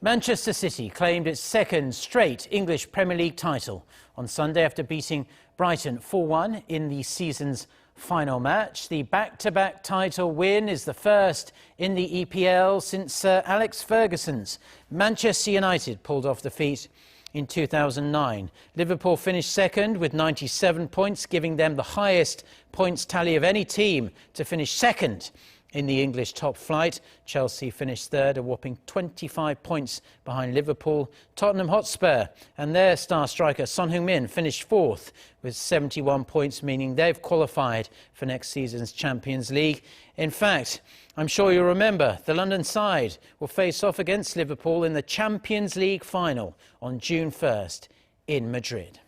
Manchester City claimed its second straight English Premier League title on Sunday after beating Brighton 4-1 in the season's final match. The back-to-back title win is the first in the EPL since Sir Alex Ferguson's Manchester United pulled off the feat in 2009. Liverpool finished second with 97 points, giving them the highest points tally of any team to finish second in the English top flight. Chelsea finished third, a whopping 25 points behind Liverpool. Tottenham Hotspur and their star striker Son Heung-min finished fourth with 71 points, meaning they've qualified for next season's Champions League. In fact, I'm sure you remember the London side will face off against Liverpool in the Champions League final on June 1st in Madrid.